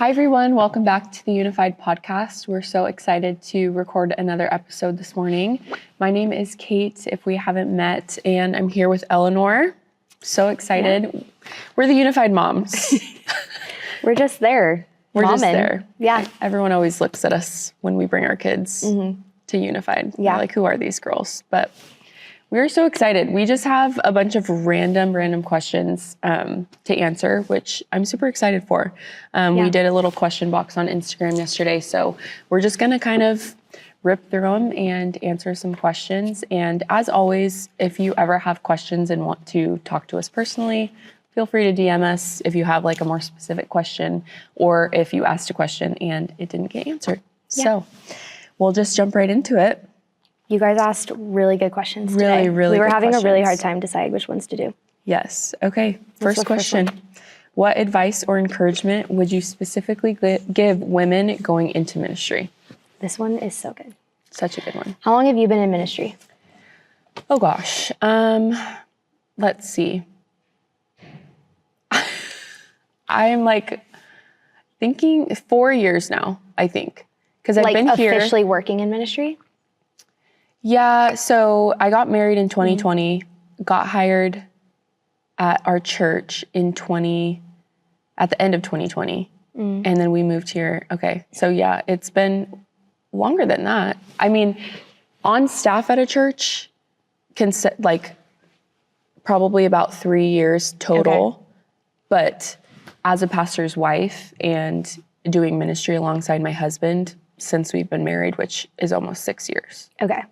Hi, everyone. Welcome back to the Unified Podcast. We're so excited to record another episode this morning. My name is Kate, if we haven't met, and I'm here with Eleanor. So excited. Yeah. We're the Unified Moms. We're just there. We're just there. Yeah. Everyone always looks at us when we bring our kids to Unified. Yeah. They're like, who are these girls? But we're so excited. We just have a bunch of random questions to answer, which I'm super excited for. We did a little question box on Instagram yesterday, so we're just going to kind of rip through them and answer some questions. And as always, if you ever have questions and want to talk to us personally, feel free to DM us if you have like a more specific question or if you asked a question and it didn't get answered. Yeah. So we'll just jump right into it. You guys asked really good questions today. Really We were good having questions. a really hard time deciding which ones to do. Yes. Okay. First question. What advice or encouragement would you specifically give women going into ministry? This one is so good. Such a good one. How long have you been in ministry? Oh gosh. Let's see. I'm like thinking 4 years now, I think. Because I've been here. Officially working in ministry? Yeah, so I got married in 2020, got hired at our church at the end of 2020, and then we moved here. Okay, so yeah, it's been longer than that. I mean, on staff at a church, probably about 3 years total, but as a pastor's wife and doing ministry alongside my husband since we've been married, which is almost 6 years. Okay.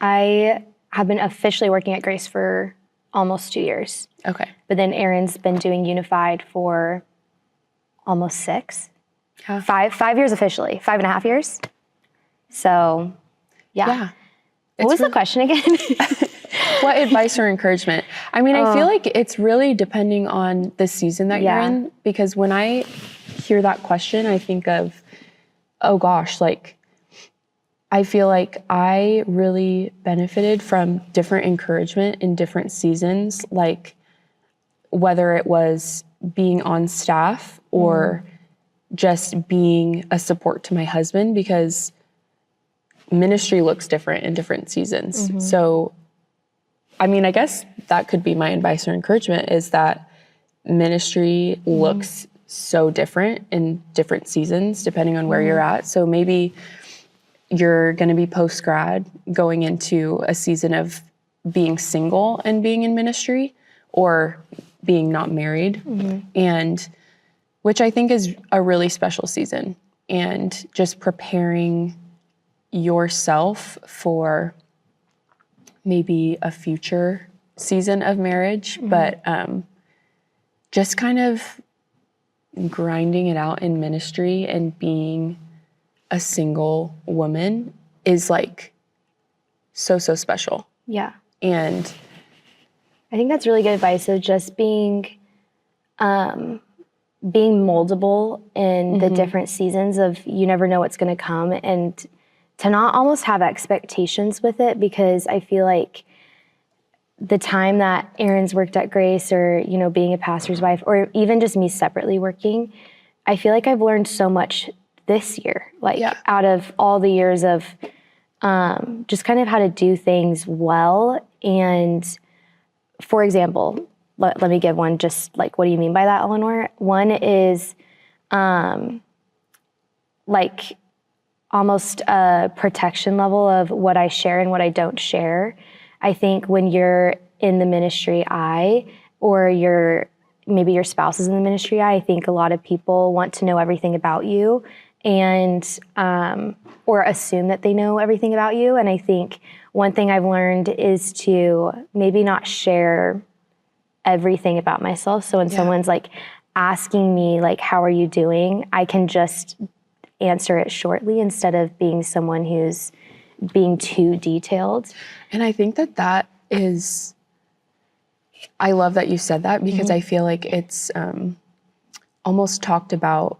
I have been officially working at Grace for almost 2 years. Okay. But then Aaron's been doing Unified for almost 6. Yeah. 5 years officially, 5.5 years. So, yeah. What was the question again? What advice or encouragement? I mean, I feel like it's really depending on the season that you're in, because when I hear that question, I think of, oh gosh, like, I feel like I really benefited from different encouragement in different seasons, like whether it was being on staff or just being a support to my husband, because ministry looks different in different seasons. So, I mean, I guess that could be my advice or encouragement, is that ministry looks so different in different seasons, depending on where you're at. So maybe you're going to be post-grad going into a season of being single and being in ministry, or being not married, and which I think is a really special season, and just preparing yourself for maybe a future season of marriage, but just kind of grinding it out in ministry and being a single woman is like so special. Yeah. And I think that's really good advice. So just being moldable in the different seasons of, you never know what's going to come, and to not almost have expectations with it, because I feel like the time that Aaron's worked at Grace, or, you know, being a pastor's wife, or even just me separately working, I feel like I've learned so much this year, out of all the years of just kind of how to do things well. And for example, let me give one, just like, what do you mean by that, Eleanor? One is like almost a protection level of what I share and what I don't share. I think when you're in the ministry eye, or maybe your spouse is in the ministry eye, I think a lot of people want to know everything about you, and or assume that they know everything about you. And I think one thing I've learned is to maybe not share everything about myself. So when someone's like asking me like, how are you doing? I can just answer it shortly, instead of being someone who's being too detailed. And I think that is, I love that you said that, because I feel like it's almost talked about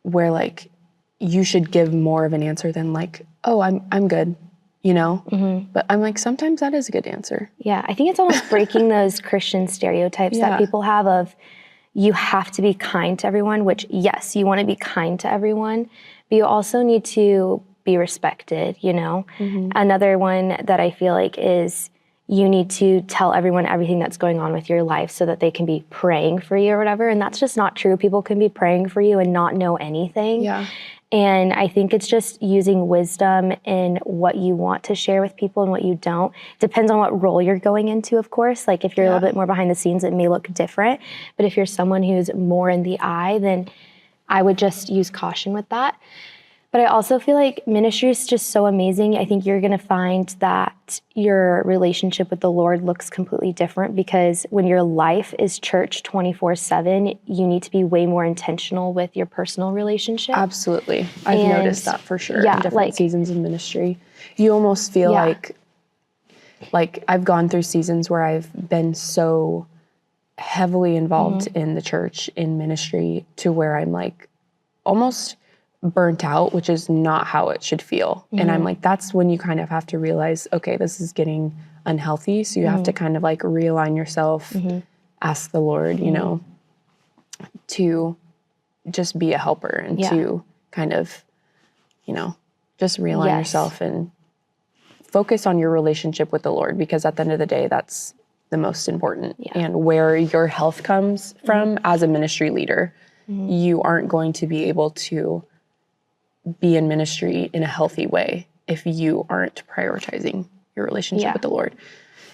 where like you should give more of an answer than like, oh, I'm good, you know? But I'm like, sometimes that is a good answer. Yeah, I think it's almost breaking those Christian stereotypes that people have of, you have to be kind to everyone, which yes, you want to be kind to everyone, but you also need to be respected, you know? Another one that I feel like is you need to tell everyone everything that's going on with your life so that they can be praying for you or whatever. And that's just not true. People can be praying for you and not know anything. Yeah. And I think it's just using wisdom in what you want to share with people and what you don't. Depends on what role you're going into, of course. Like if you're a little bit more behind the scenes, it may look different. But if you're someone who's more in the eye, then I would just use caution with that. But I also feel like ministry is just so amazing. I think you're going to find that your relationship with the Lord looks completely different, because when your life is church 24/7, you need to be way more intentional with your personal relationship. Absolutely. I've noticed that for sure in different seasons of ministry. You almost feel like I've gone through seasons where I've been so heavily involved in the church, in ministry, to where I'm like almost burnt out, which is not how it should feel. And I'm like, that's when you kind of have to realize, okay, this is getting unhealthy. So you have to kind of like realign yourself, ask the Lord, you know, to just be a helper and to kind of, you know, just realign yourself and focus on your relationship with the Lord, because at the end of the day, that's the most important. And where your health comes from as a ministry leader, you aren't going to be able to be in ministry in a healthy way if you aren't prioritizing your relationship with the Lord.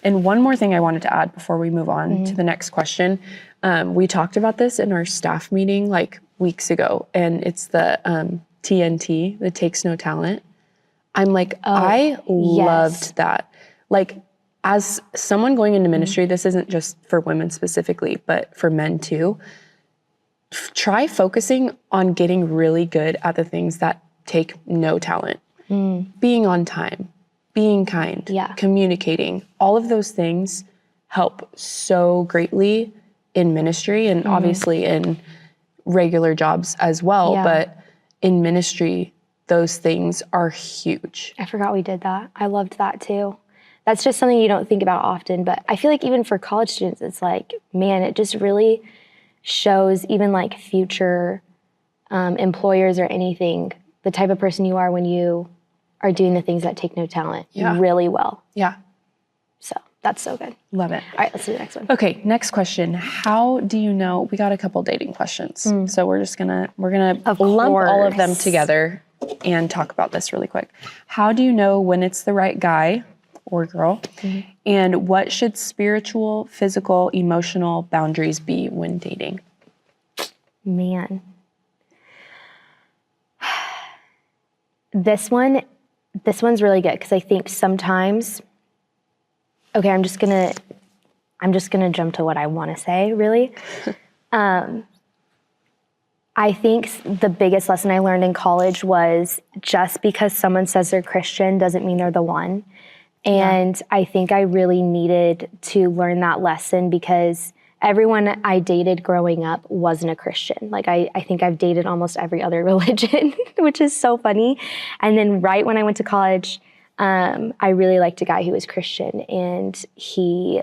And one more thing I wanted to add before we move on to the next question. We talked about this in our staff meeting like weeks ago, and it's the TNT, the Takes No Talent. I'm like, I loved that. Like, as someone going into ministry, this isn't just for women specifically, but for men too. Try focusing on getting really good at the things that take no talent. Being on time, being kind, communicating, all of those things help so greatly in ministry, and obviously in regular jobs as well. But in ministry, those things are huge. I forgot we did that. I loved that too. That's just something you don't think about often, but I feel like even for college students, it's like, man, it just really shows even like future employers or anything, the type of person you are when you are doing the things that take no talent really well. Yeah. So that's so good. Love it. All right, let's do the next one. Okay, next question. How do you know, we got a couple dating questions. So we're gonna lump all of them together and talk about this really quick. How do you know when it's the right guy or girl? And what should spiritual, physical, emotional boundaries be when dating? Man. This one's really good, because I think sometimes, okay, I'm just gonna jump to what I want to say, really. I think the biggest lesson I learned in college was just because someone says they're Christian doesn't mean they're the one. And I think I really needed to learn that lesson, because everyone I dated growing up wasn't a Christian. Like I think I've dated almost every other religion, which is so funny. And then right when I went to college, I really liked a guy who was Christian, and he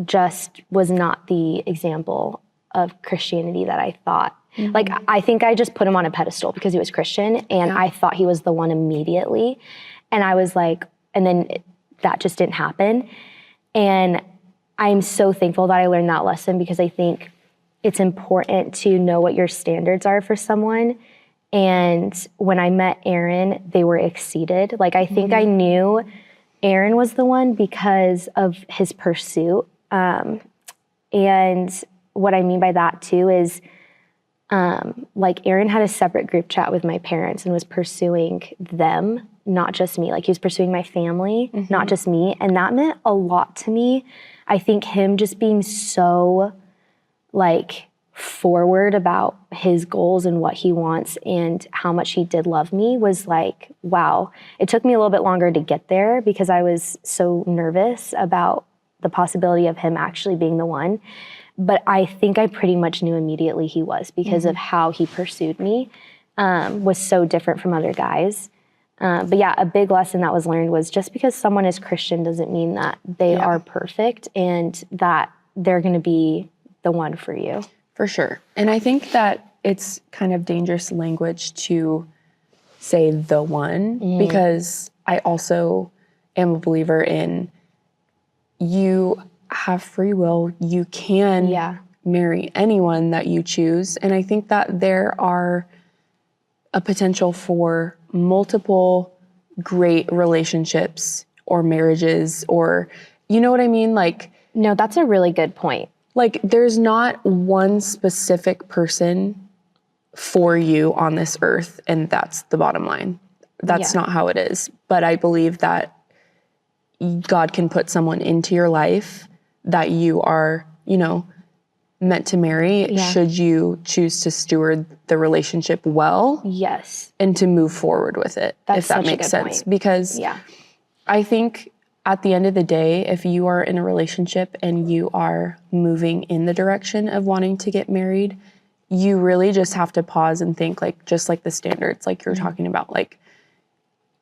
just was not the example of Christianity that I thought. Like, I think I just put him on a pedestal because he was Christian, and I thought he was the one immediately. And I was like, and then that just didn't happen. And I'm so thankful that I learned that lesson, because I think it's important to know what your standards are for someone. And when I met Aaron, they were exceeded. Like, I think I knew Aaron was the one because of his pursuit. And what I mean by that too is, like, Aaron had a separate group chat with my parents and was pursuing them, not just me. Like, he was pursuing my family, not just me. And that meant a lot to me. I think him just being so, like, forward about his goals and what he wants and how much he did love me was like, wow. It took me a little bit longer to get there because I was so nervous about the possibility of him actually being the one. But I think I pretty much knew immediately he was, because of how he pursued me, was so different from other guys. But yeah, a big lesson that was learned was just because someone is Christian doesn't mean that they are perfect and that they're going to be the one for you. For sure. And I think that it's kind of dangerous language to say the one, because I also am a believer in you have free will. You can marry anyone that you choose. And I think that there are a potential for multiple great relationships or marriages, or, you know what I mean? Like, no, that's a really good point. Like, there's not one specific person for you on this earth, and that's the bottom line. That's not how it is. But I believe that God can put someone into your life that you are, you know, meant to marry, should you choose to steward the relationship well. Yes. And to move forward with it, if that makes sense. Point. Because I think at the end of the day, if you are in a relationship and you are moving in the direction of wanting to get married, you really just have to pause and think, like, just like the standards, like you're talking about, like,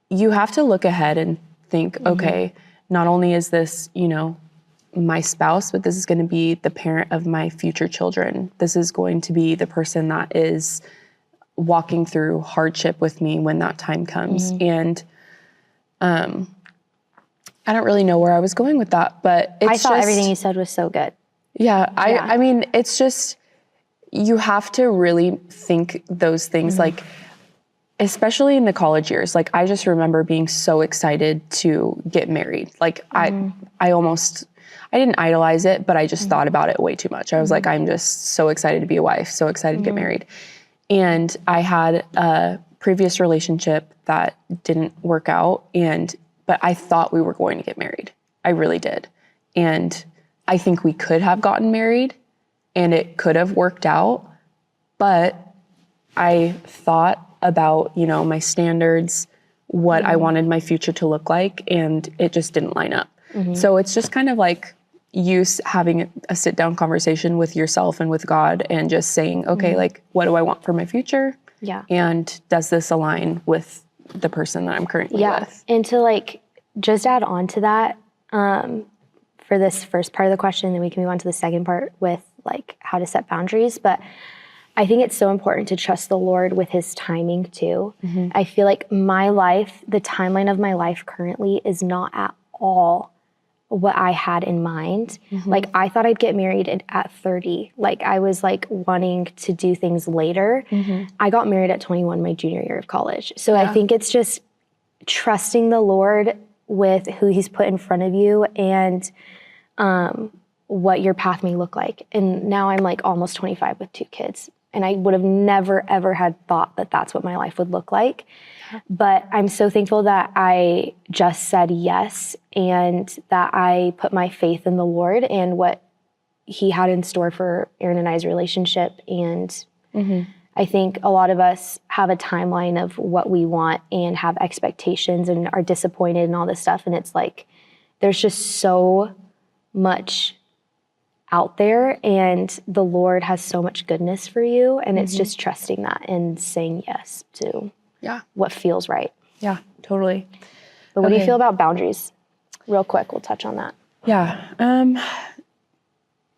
you have to look ahead and think, okay, not only is this, you know, my spouse, but this is going to be the parent of my future children. This is going to be the person that is walking through hardship with me when that time comes. And I don't really know where I was going with that, but I thought everything you said was so good. Yeah. I mean, it's just, you have to really think those things, like, especially in the college years. Like, I just remember being so excited to get married. Like, I didn't idolize it, but I just thought about it way too much. I was like, I'm just so excited to be a wife, so excited to get married. And I had a previous relationship that didn't work out, but I thought we were going to get married. I really did. And I think we could have gotten married and it could have worked out, but I thought about, you know, my standards, what I wanted my future to look like, and it just didn't line up. So it's just kind of like you having a sit down conversation with yourself and with God and just saying, okay, like, what do I want for my future? Yeah. And does this align with the person that I'm currently with? And to, like, just add on to that, for this first part of the question, then we can move on to the second part with, like, how to set boundaries. But I think it's so important to trust the Lord with his timing too. I feel like my life, the timeline of my life currently, is not at all what I had in mind. Like, I thought I'd get married at 30. Like, I was, like, wanting to do things later. I got married at 21, my junior year of college. So I think it's just trusting the Lord with who he's put in front of you and what your path may look like. And now I'm, like, almost 25 with 2 kids. And I would have never, ever had thought that that's what my life would look like. But I'm so thankful that I just said yes, and that I put my faith in the Lord and what he had in store for Aaron and I's relationship. And I think a lot of us have a timeline of what we want and have expectations and are disappointed and all this stuff. And it's like, there's just so much out there, and the Lord has so much goodness for you. And it's just trusting that and saying yes to what feels right. Yeah, totally. But what do you feel about boundaries? Real quick, we'll touch on that. Yeah.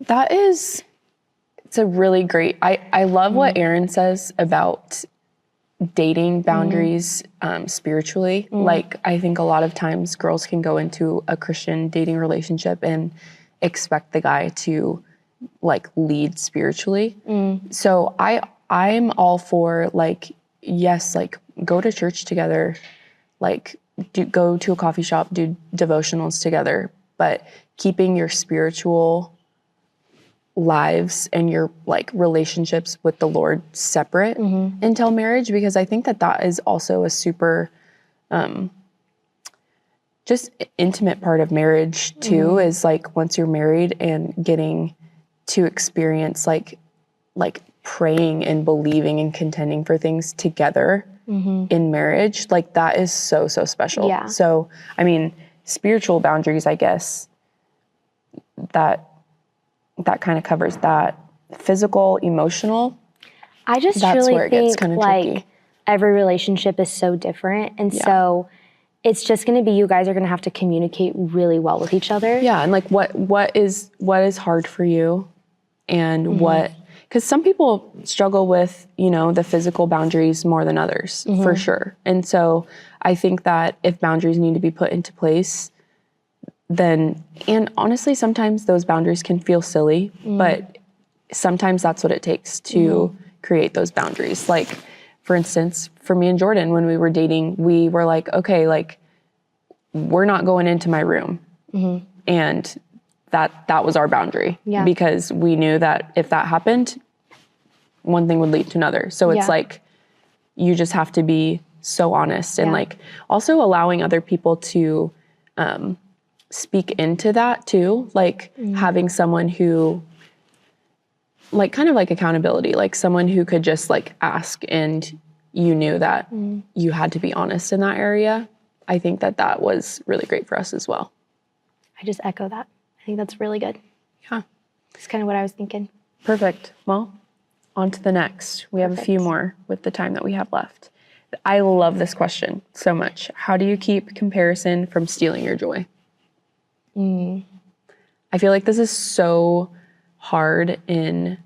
It's a really great, I love what Aaron says about dating boundaries spiritually. Like, I think a lot of times girls can go into a Christian dating relationship and expect the guy to, like, lead spiritually. So I'm all for, like, yes, like, go to church together, like, go to a coffee shop, do devotionals together, but keeping your spiritual lives and your, like, relationships with the Lord separate until marriage, because I think that is also a super just intimate part of marriage too, is, like, once you're married and getting to experience like praying and believing and contending for things together in marriage, like, that is so, so special. Yeah. So, I mean, spiritual boundaries, I guess, that kind of covers that. Physical, emotional, I just that's really where it think, gets kind of like, tricky. every relationship is so different. And so it's just going to be, you guys are going to have to communicate really well with each other. Yeah. And, like, what is hard for you? and what, because some people struggle with, you know, the physical boundaries more than others, for sure. And so I think that if boundaries need to be put into place, then, and honestly, sometimes those boundaries can feel silly, but sometimes that's what it takes to create those boundaries. Like, for instance, for me and Jordan, when we were dating, we were like, okay, like, we're not going into my room. And that was our boundary, because we knew that if that happened, one thing would lead to another. So it's like, you just have to be so honest, and like also allowing other people to speak into that too. Like having someone who, like, kind of like accountability, like someone who could just like ask, and you knew that you had to be honest in that area. I think that was really great for us as well. I just echo that. I think that's really good. Yeah. It's kind of what I was thinking. Perfect. Well, on to the next. We have a few more with the time that we have left. I love this question so much. How do you keep comparison from stealing your joy? I feel like this is so hard in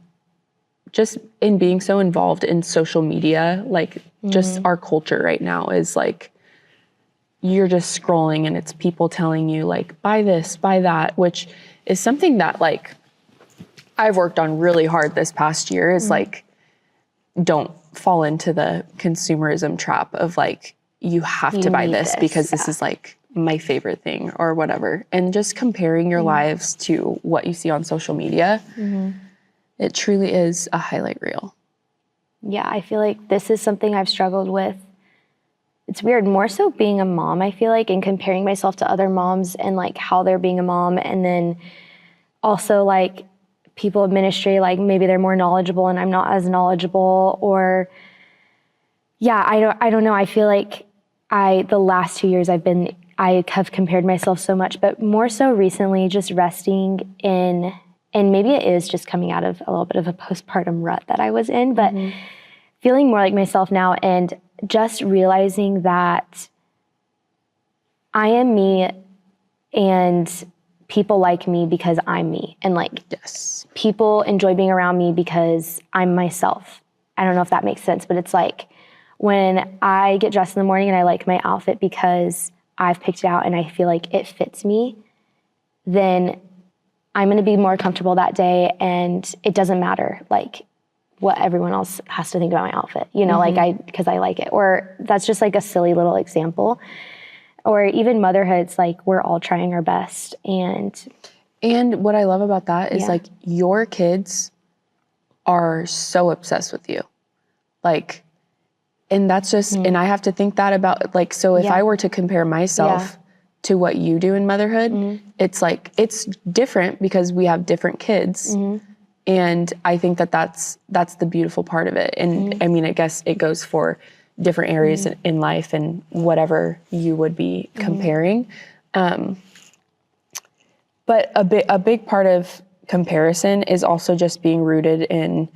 being so involved in social media. Like just our culture right now is like, you're just scrolling and it's people telling you like, buy this, buy that, which is something that like I've worked on really hard this past year, is like, don't fall into the consumerism trap of like, you have to buy this because this is like my favorite thing or whatever. And just comparing your lives to what you see on social media, it truly is a highlight reel. Yeah, I feel like this is something I've struggled with. It's weird, more so being a mom, I feel like, and comparing myself to other moms and like how they're being a mom. And then also like people in ministry, like maybe they're more knowledgeable and I'm not as knowledgeable, or I don't know. I feel like the last 2 years I have compared myself so much, but more so recently just resting in, and maybe it is just coming out of a little bit of a postpartum rut that I was in, but feeling more like myself now, and just realizing that I am me and people like me because I'm me. And like, people enjoy being around me because I'm myself. I don't know if that makes sense, but it's like when I get dressed in the morning and I like my outfit because I've picked it out and I feel like it fits me, then I'm going to be more comfortable that day, and it doesn't matter like what everyone else has to think about my outfit, you know, because I like it. Or that's just like a silly little example. Or even motherhood, it's like we're all trying our best. And what I love about that is like your kids are so obsessed with you. Like, and that's just, and I have to think that about like, so if I were to compare myself to what you do in motherhood, it's like, it's different because we have different kids. And I think that's the beautiful part of it. And I mean, I guess it goes for different areas in life and whatever you would be comparing. But a big part of comparison is also just being rooted in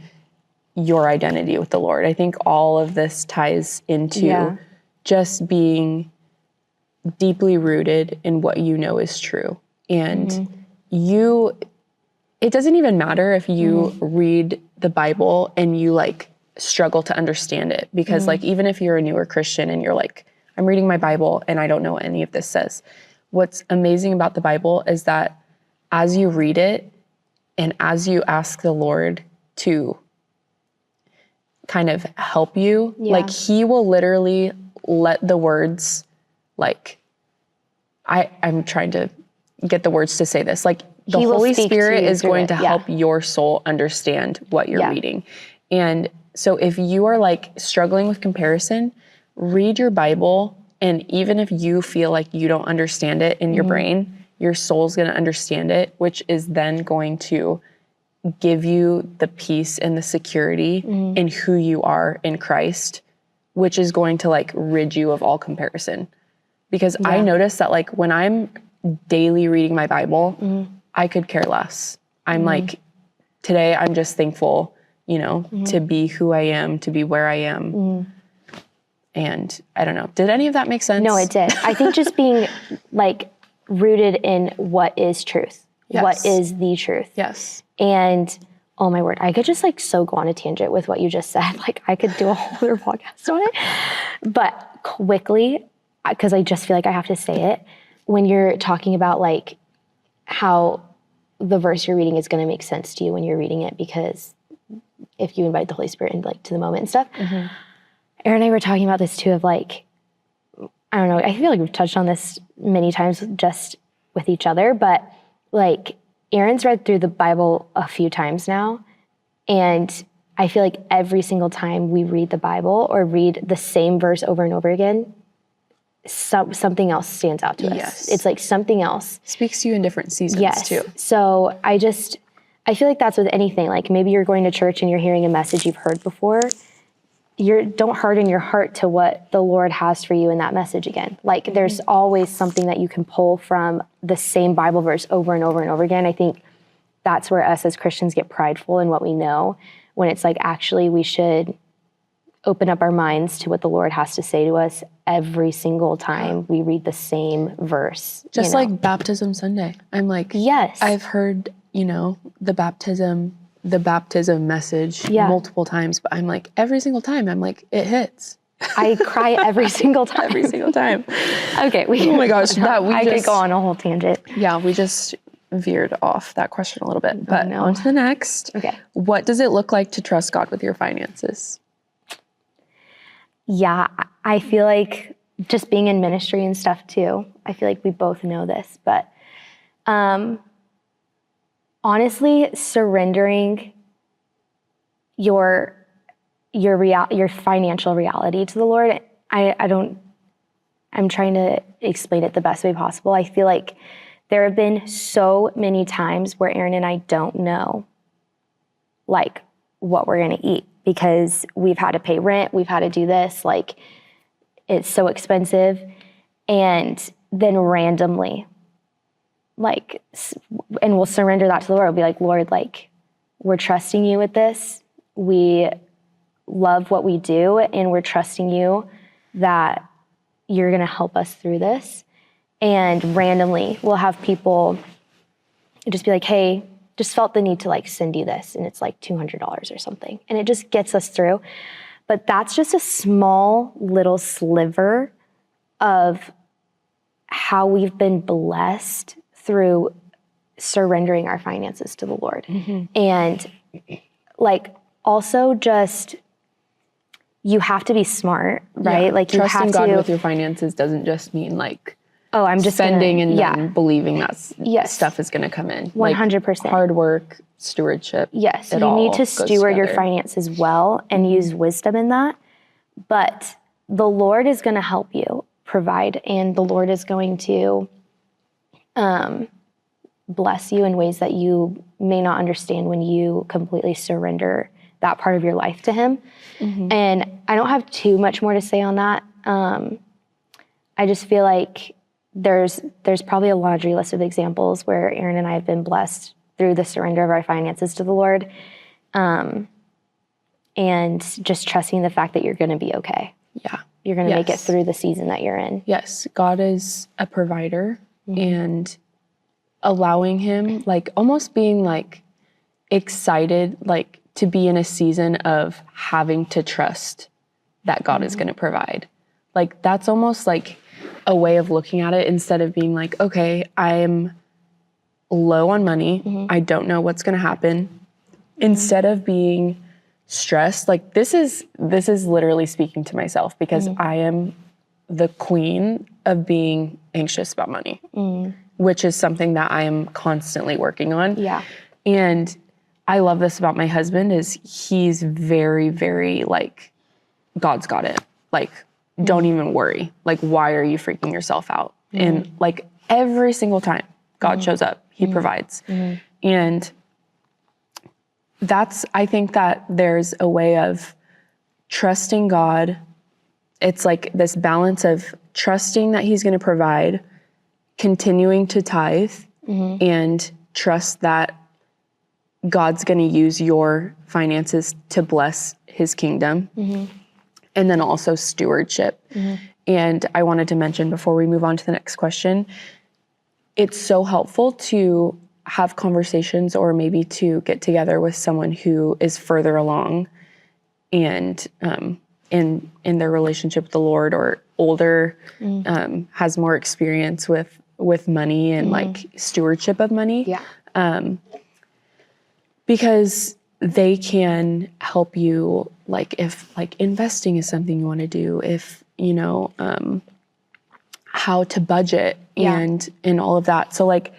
your identity with the Lord. I think all of this ties into just being deeply rooted in what you know is true. And it doesn't even matter if you read the Bible and you like struggle to understand it, because like, even if you're a newer Christian and you're like, I'm reading my Bible and I don't know what any of this says. What's amazing about the Bible is that as you read it and as you ask the Lord to kind of help you, like he will literally let the words, like, I'm trying to get the words to say this, like the Holy Spirit is going to help your soul understand what you're reading. And so if you are like struggling with comparison, read your Bible. And even if you feel like you don't understand it in your brain, your soul's going to understand it, which is then going to give you the peace and the security in who you are in Christ, which is going to like rid you of all comparison. Because I notice that like when I'm daily reading my Bible, I could care less. I'm like, today I'm just thankful, you know, to be who I am, to be where I am. And I don't know, did any of that make sense? No, it did. I think just being like rooted in what is truth, what is the truth. Yes. And oh my word, I could just like so go on a tangent with what you just said. Like I could do a whole other podcast on it. But quickly, because I just feel like I have to say it, when you're talking about like how the verse you're reading is going to make sense to you when you're reading it, because if you invite the Holy Spirit into like to the moment and stuff. Aaron and I were talking about this too, of like, I don't know, I feel like we've touched on this many times just with each other, but like Aaron's read through the Bible a few times now, and I feel like every single time we read the Bible or read the same verse over and over again, something else stands out to us. Yes. It's like something else. Speaks to you in different seasons too. So I feel like that's with anything. Like maybe you're going to church and you're hearing a message you've heard before. Don't harden your heart to what the Lord has for you in that message again. Like there's always something that you can pull from the same Bible verse over and over and over again. I think that's where us as Christians get prideful in what we know, when it's like, actually we should open up our minds to what the Lord has to say to us every single time we read the same verse. Just like Baptism Sunday. I'm like, yes, I've heard, the baptism message multiple times, but I'm like, every single time, I'm like, it hits. I cry every single time. Every single time. Okay. Oh my gosh. I could go on a whole tangent. Yeah, we just veered off that question a little bit, but on to the next. Okay. What does it look like to trust God with your finances? Yeah, I feel like just being in ministry and stuff too, I feel like we both know this, but honestly, surrendering your financial reality to the Lord, I'm trying to explain it the best way possible. I feel like there have been so many times where Aaron and I don't know like what we're going to eat, because we've had to pay rent, we've had to do this, like it's so expensive. And then randomly, like, and we'll surrender that to the Lord. We'll be like, Lord, like, we're trusting you with this. We love what we do, and we're trusting you that you're going to help us through this. And randomly, we'll have people just be like, hey, just felt the need to like send you this, and it's like $200 or something. And it just gets us through. But that's just a small little sliver of how we've been blessed through surrendering our finances to the Lord. And like also just, you have to be smart, right? Yeah. Like you trusting have God to, with your finances doesn't just mean like, I'm just spending and then believing that stuff is going to come in. 100%. Like hard work, stewardship. Yes, you need to steward your finances well and use wisdom in that. But the Lord is going to help you provide, and the Lord is going to bless you in ways that you may not understand when you completely surrender that part of your life to Him. And I don't have too much more to say on that. I just feel like there's probably a laundry list of examples where Aaron and I have been blessed through the surrender of our finances to the Lord, and just trusting the fact that you're going to be okay. Yeah. You're going to make it through the season that you're in. Yes. God is a provider, and allowing Him, like almost being like excited, like to be in a season of having to trust that God is going to provide. Like that's almost like a way of looking at it, instead of being like, okay, I'm low on money. I don't know what's going to happen. Instead of being stressed, like this is literally speaking to myself, because I am the queen of being anxious about money, which is something that I am constantly working on. Yeah. And I love this about my husband, is he's very, very like, God's got it. Like, don't even worry. Like, why are you freaking yourself out? And like every single time God shows up, He provides. And I think that there's a way of trusting God. It's like this balance of trusting that He's going to provide, continuing to tithe, and trust that God's going to use your finances to bless His kingdom. And then also stewardship. And I wanted to mention before we move on to the next question, it's so helpful to have conversations or maybe to get together with someone who is further along and in their relationship with the Lord or older, has more experience with money and like stewardship of money. Yeah. Because they can help you, like if like investing is something you want to do, if you know how to budget and all of that. So like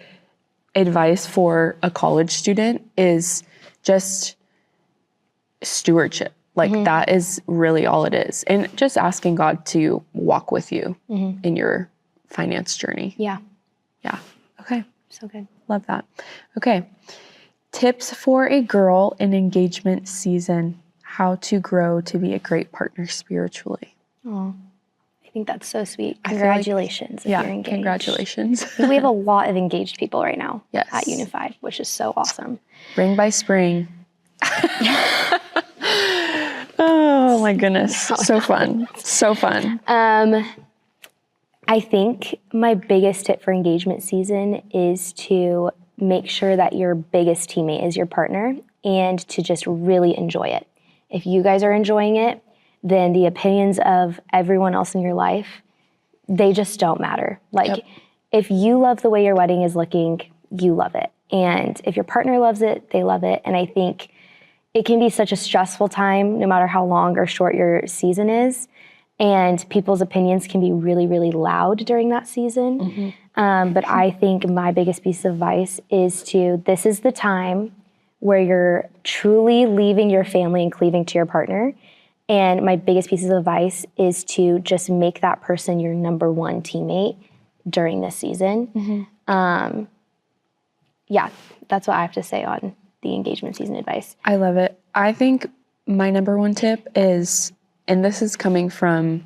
advice for a college student is just stewardship. Like that is really all it is. And just asking God to walk with you in your finance journey. Yeah. Yeah. Okay. So good. Love that. Okay. Tips for a girl in engagement season. How to grow to be a great partner spiritually. Oh, I think that's so sweet. Congratulations if you're engaged. Congratulations. We have a lot of engaged people right now at Unified, which is so awesome. Ring by spring. Oh my goodness. So fun. So fun. I think my biggest tip for engagement season is to make sure that your biggest teammate is your partner and to just really enjoy it. If you guys are enjoying it, then the opinions of everyone else in your life, they just don't matter. Like if you love the way your wedding is looking, you love it. And if your partner loves it, they love it. And I think it can be such a stressful time, no matter how long or short your season is. And people's opinions can be really, really loud during that season. But I think my biggest piece of advice is this is the time where you're truly leaving your family and cleaving to your partner. And my biggest piece of advice is to just make that person your number one teammate during this season. Yeah, that's what I have to say on the engagement season advice. I love it. I think my number one tip is, and this is coming from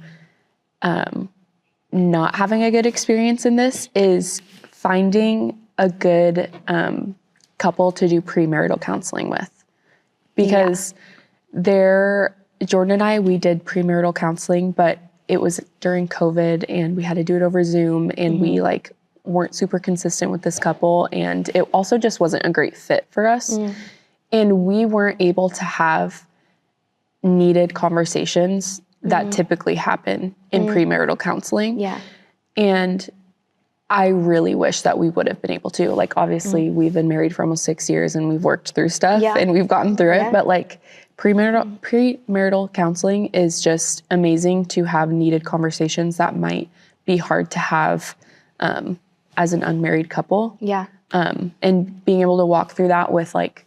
not having a good experience in this, is finding a good couple to do premarital counseling with. Because Jordan and I, we did premarital counseling, but it was during COVID and we had to do it over Zoom and we like weren't super consistent with this couple and it also just wasn't a great fit for us. And we weren't able to have needed conversations that typically happen in premarital counseling. Yeah. And I really wish that we would have been able to. Like, obviously, we've been married for almost 6 years and we've worked through stuff and we've gotten through it. But like, premarital counseling is just amazing to have needed conversations that might be hard to have as an unmarried couple. Yeah. And being able to walk through that with like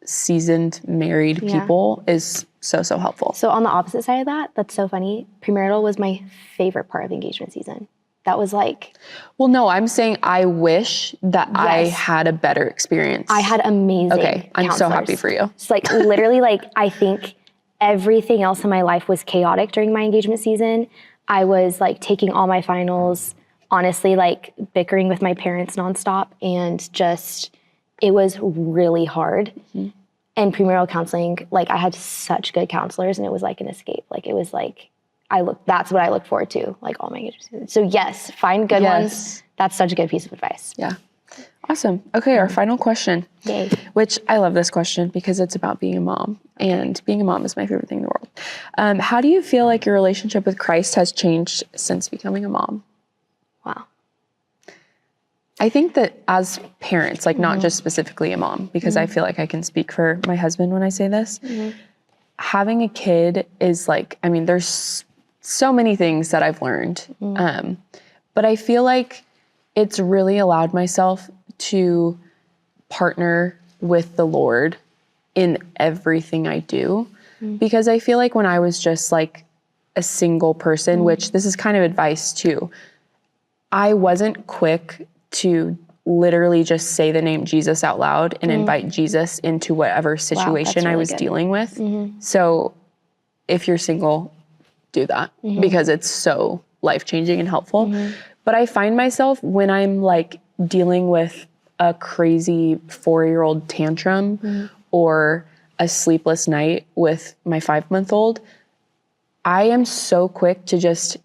seasoned married people is so helpful. So on the opposite side of that, that's so funny. Premarital was my favorite part of engagement season. That was like... Well, no, I'm saying I wish that I had a better experience. I had amazing Okay, I'm so happy for you. It's like literally like I think everything else in my life was chaotic during my engagement season. I was like taking all my finals, honestly like bickering with my parents nonstop and just, it was really hard. And premarital counseling, like I had such good counselors and it was like an escape. Like it was like, that's what I look forward to, like all my engagement. So yes, find good ones. That's such a good piece of advice. Yeah. Awesome. Okay, our final question. Yay. Which I love this question because it's about being a mom. And being a mom is my favorite thing in the world. How do you feel like your relationship with Christ has changed since becoming a mom? Wow. I think that as parents, like not just specifically a mom, because I feel like I can speak for my husband when I say this, having a kid is like, I mean, there's so many things that I've learned. But I feel like it's really allowed myself to partner with the Lord in everything I do. Because I feel like when I was just like a single person, which this is kind of advice too, I wasn't quick to literally just say the name Jesus out loud and invite Jesus into whatever situation I was dealing with. So if you're single, do that because it's so life-changing and helpful. But I find myself when I'm like dealing with a crazy 4-year-old tantrum or a sleepless night with my 5-month-old, I am so quick to just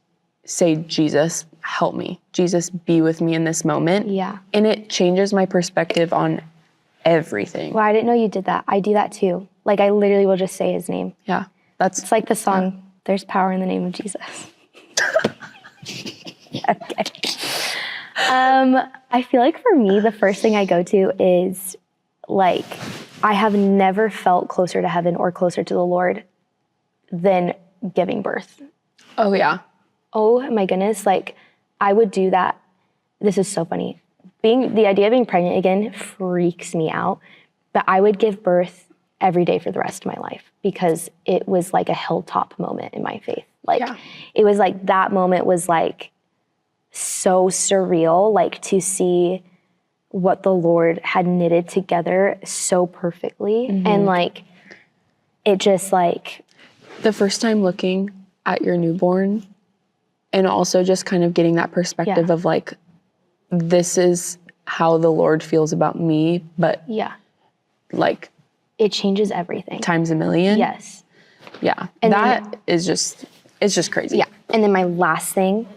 say Jesus help me. Jesus, be with me in this moment. Yeah. And it changes my perspective on everything. Well, I didn't know you did that. I do that too. Like, I literally will just say his name. Yeah. It's like the song, There's Power in the Name of Jesus. Okay. I feel like for me, the first thing I go to is like, I have never felt closer to heaven or closer to the Lord than giving birth. Oh, yeah. Oh my goodness. Like, I would do that. This is so funny. The idea of being pregnant again freaks me out, but I would give birth every day for the rest of my life because it was like a hilltop moment in my faith. Like, it was like that moment was like so surreal, like to see what the Lord had knitted together so perfectly. And like, it just like. The first time looking at your newborn and also just kind of getting that perspective of like, this is how the Lord feels about me, but like. It changes everything. Times a million. Yes. Yeah. And that is just, it's just crazy. Yeah. And then my last thing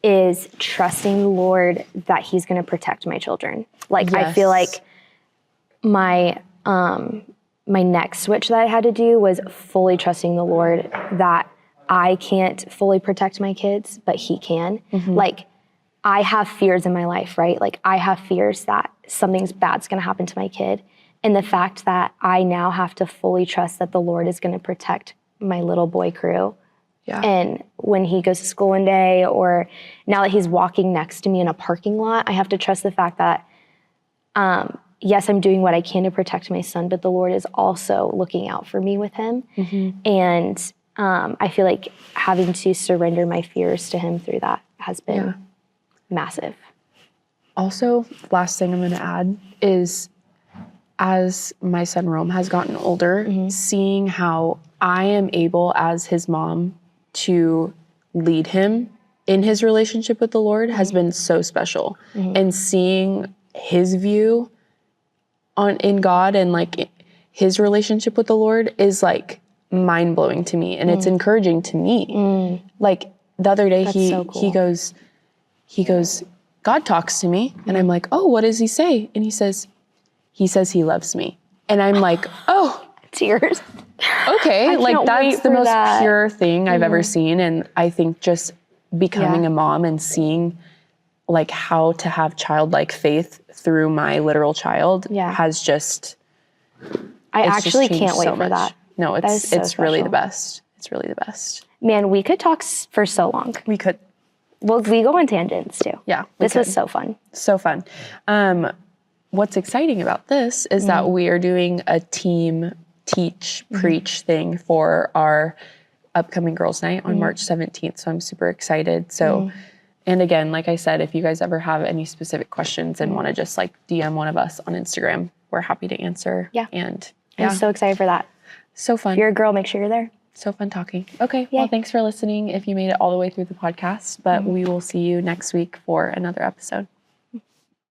is trusting the Lord that he's going to protect my children. Like, I feel like my next switch that I had to do was fully trusting the Lord that I can't fully protect my kids, but he can. Like, I have fears in my life, right? Like, I have fears that something's bad's going to happen to my kid. And the fact that I now have to fully trust that the Lord is going to protect my little boy crew. Yeah. And when he goes to school one day, or now that he's walking next to me in a parking lot, I have to trust the fact that, yes, I'm doing what I can to protect my son, but the Lord is also looking out for me with him. And I feel like having to surrender my fears to him through that has been massive. Also, last thing I'm going to add is, as my son Rome has gotten older, seeing how I am able as his mom to lead him in his relationship with the Lord has been so special. And seeing his view in God and like his relationship with the Lord is like mind blowing to me, and it's encouraging to me. Like the other day, he goes, God talks to me, and I'm like, oh, what does he say? And he says he loves me, and I'm like, oh, tears. Okay, like that's the most pure thing I've ever seen. And I think just becoming a mom and seeing like how to have childlike faith through my literal child has just. I actually can't wait for that. No, it's really the best. It's really the best. Man, we could talk for so long. We could. Well, we go on tangents too. Yeah, this was so fun. So fun. What's exciting about this is that we are doing a team teach, preach thing for our upcoming girls' night on March 17th. So I'm super excited. So, and again, like I said, if you guys ever have any specific questions and want to just like DM one of us on Instagram, we're happy to answer. Yeah. And I'm so excited for that. So fun. If you're a girl, make sure you're there. So fun talking. Okay. Well, thanks for listening if you made it all the way through the podcast, but we will see you next week for another episode.